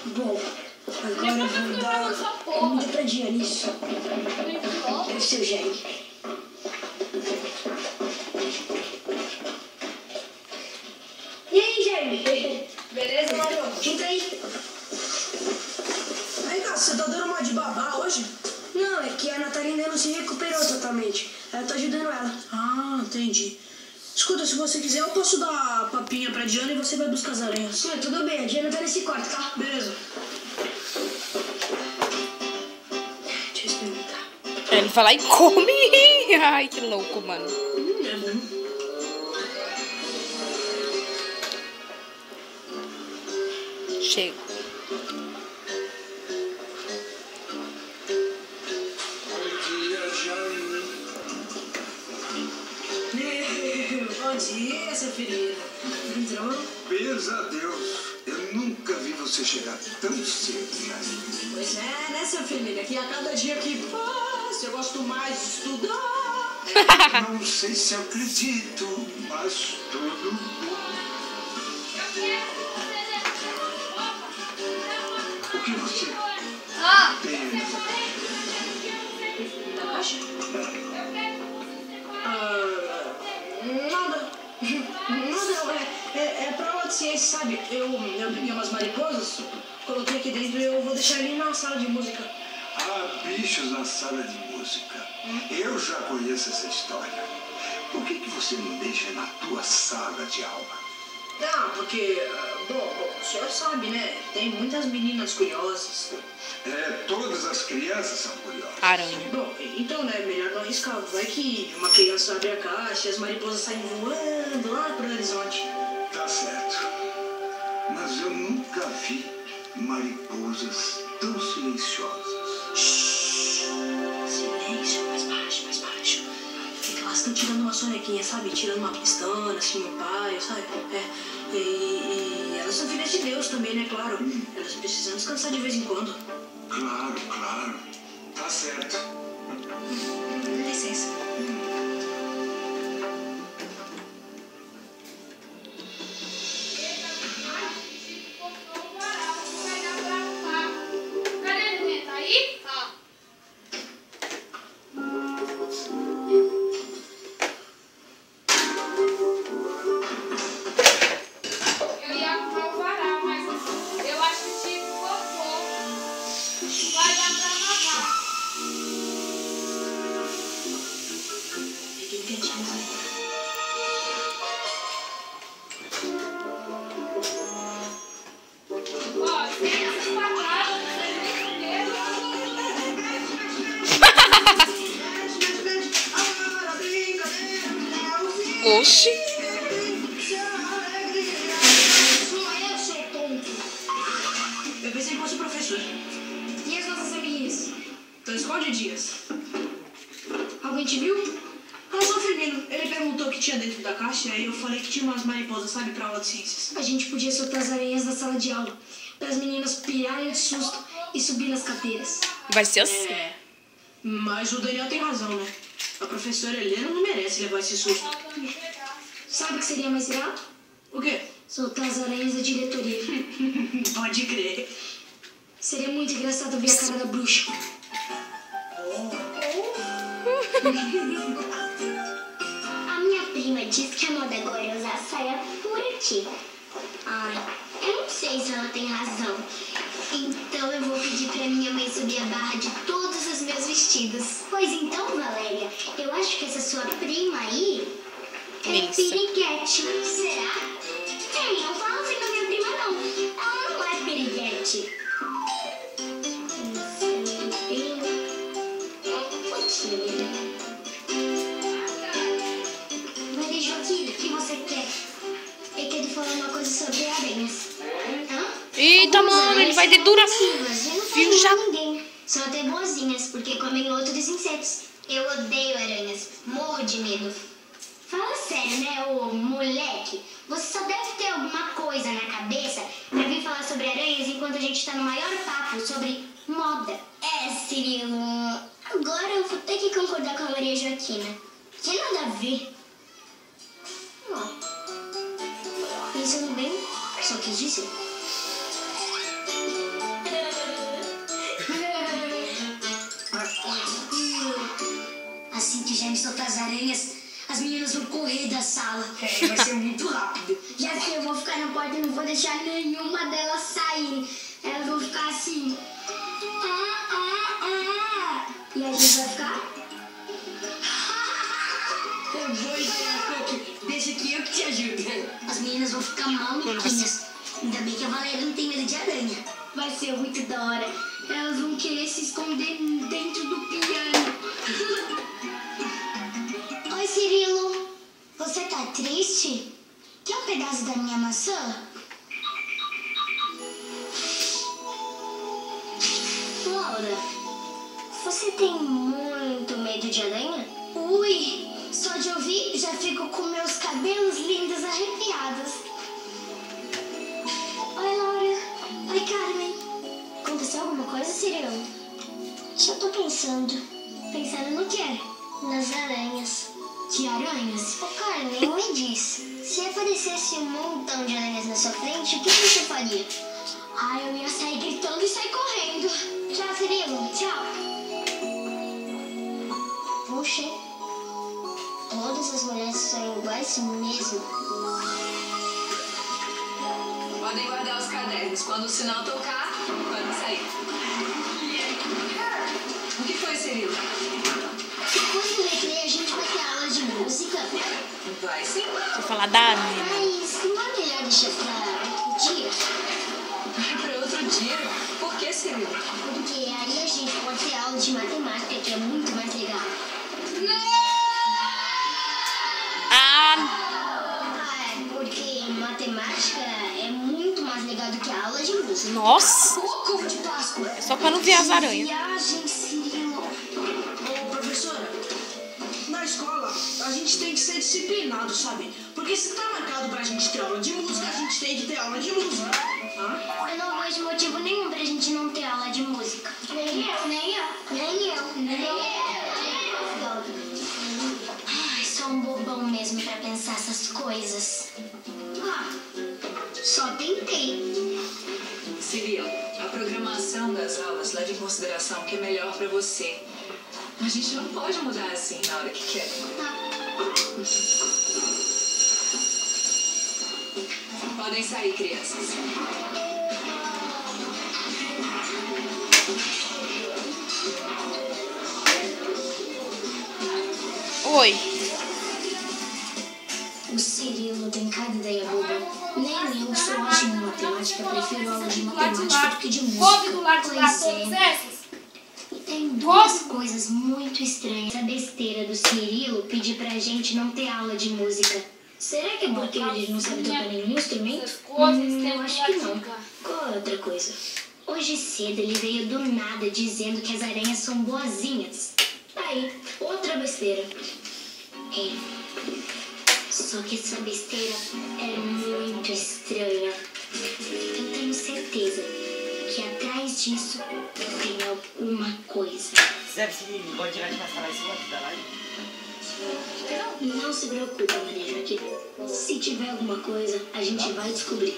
Bom, agora eu vou dar comida pra Diana, isso. Deve ser o Jair. E aí, Jair? Beleza, Mario? Entra aí. Vem cá, você tá dando uma de babá hoje? Não, é que a Natalina ainda não se recuperou totalmente. Eu tô ajudando ela. Ah, entendi. Escuta, se você quiser, eu posso dar a papinha pra Diana e você vai buscar as aranhas. Sim, tudo bem, a Diana tá nesse quarto, tá? Beleza. Deixa eu experimentar. Ele vai lá e come. Ai, que louco, mano. É bom. Chega. Bom dia, seu filho. Entrou? Pesadeus. Eu nunca vi você chegar tão cedo, né? Pois é, né, seu filho? Que a cada dia que passa, eu gosto mais de estudar. Não sei se eu acredito, mas tudo bem. O que você pensa? Da caixa? Nada. Nada, é pra aula de ciência, sabe? Eu peguei umas mariposas, coloquei aqui dentro e eu vou deixar ali na sala de música. Há bichos na sala de música. Eu já conheço essa história. Por que você não deixa na tua sala de aula? Ah, porque, bom, o senhor sabe, né? Tem muitas meninas curiosas. Todas as crianças são curiosas. Aranha. Bom, então, né, melhor não arriscar. Vai que uma criança abre a caixa e as mariposas saem voando lá pro horizonte. Tá certo. Mas eu nunca vi mariposas tão silenciosas. Silêncio, mais baixo, mais baixo. É que elas estão tirando uma sonequinha, sabe? Tirando uma pestana, assim, um paio, sabe? E elas são filhas de Deus também, né? Claro. Elas precisam descansar de vez em quando. Claro, claro. Tá certo. Licença. Oxi. Eu pensei que fosse o professor. E as nossas amiguinhas? Estão escondidinhas. Alguém te viu? Ah, só o Firmino. Ele perguntou o que tinha dentro da caixa e aí eu falei que tinha umas mariposas, sabe, pra aula de ciências. A gente podia soltar as aranhas na sala de aula, para as meninas pirarem de susto e subir nas cadeiras. Vai ser assim. Mas o Daniel tem razão, né? A professora Helena não merece levar esse susto. Sabe o que seria mais irado? O quê? Soltar as aranhas da diretoria. Pode crer. Seria muito engraçado ver a cara da bruxa. A minha prima diz que a moda agora é usar saia por aqui. Ai, eu não sei se ela tem razão. Então eu vou pedir pra minha mãe subir a barra de todos os meus vestidos. Pois então, Valéria, eu acho que essa sua prima aí é Melissa. piriguete. Será? Ei, não fala assim da minha prima, não. Ela não é piriguete. Maria Joaquina, o que você quer? Eu quero falar uma coisa sobre aranhas. Hã? Eita, mano, ele vai dedurar. Viu Viu já? ninguém. São até boazinhas, porque comem outros insetos. Eu odeio aranhas. Morro de medo. Fala sério, né, ô moleque? Você só deve ter alguma coisa na cabeça pra vir falar sobre aranhas enquanto a gente tá no maior papo sobre moda. Cirilo. Agora eu vou ter que concordar com a Maria Joaquina. Que nada a ver. Pensando bem, só quis dizer. já me soltar as aranhas, as meninas vão correr da sala. É, vai ser muito rápido. Já sei, eu vou ficar na porta e não vou deixar nenhuma delas saírem. Elas vão ficar assim. E a gente vai ficar? Boa ideia, Cookie. Deixa que eu que te ajudo. As meninas vão ficar maluquinhas. Ainda bem que a Valéria não tem medo de aranha. Vai ser muito da hora. Elas vão querer se esconder dentro do piano. Oi, Cirilo. Você tá triste? Quer um pedaço da minha maçã? Laura, você tem muito medo de aranha? Ui, só de ouvir já fico com meus cabelos lindos arrepiados. Oi, Laura. Oi, Carmen. Aconteceu alguma coisa, Cirilo? Já tô pensando. Pensando no quê? Nas aranhas. Que aranhas? Ô, Carmen, me diz. Se aparecesse um montão de aranhas na sua frente, o que você faria? Ah, eu ia sair gritando e sair correndo. Tchau, Cirilo. Tchau. Puxa, hein? Todas as mulheres são iguais mesmo. Podem guardar os cadernos. Quando o sinal tocar, podem sair. O que foi, Cirilo? Depois do recreio, a gente vai ter aula de música. Vai sim. Vou falar da Ana. Mas não é melhor deixar pra outro dia? Para outro dia. Por que, Cirilo? Porque aí a gente pode ter aula de matemática, que é muito mais legal. Porque matemática é muito mais legal do que a aula de música. Nossa! Ovo de Páscoa. É só pra não ver as aranhas. Viagem, Cirilo. Ô, professora, na escola a gente tem que ser disciplinado, sabe? Porque se tá marcado pra gente ter aula de música, a gente tem que ter aula de música. Hã? Eu não vejo motivo nenhum pra gente não ter aula de música. Nem eu. Ai, sou um bobão mesmo pra pensar essas coisas. Só tentei. Cirilo, a programação das aulas leva em consideração o que é melhor para você. A gente não pode mudar assim na hora que quer. Podem sair, crianças. Oi. O Cirilo tem cada ideia boba. Nem eu sou ótimo em matemática, prefiro aula de matemática do que de música. Pois é. E tem duas coisas muito estranhas. A besteira do Cirilo pedir pra gente não ter aula de música. Será que é porque ele não sabe tocar nenhum instrumento? Eu acho que não. Qual é outra coisa? Hoje cedo ele veio do nada dizendo que as aranhas são boazinhas. Aí, outra besteira. Só que essa besteira é muito estranha. Eu tenho certeza que atrás disso tem alguma coisa. Sabe se pode tirar de passar lá em cima da live? Não se preocupe, Maria Joaquina. Se tiver alguma coisa, a gente vai descobrir.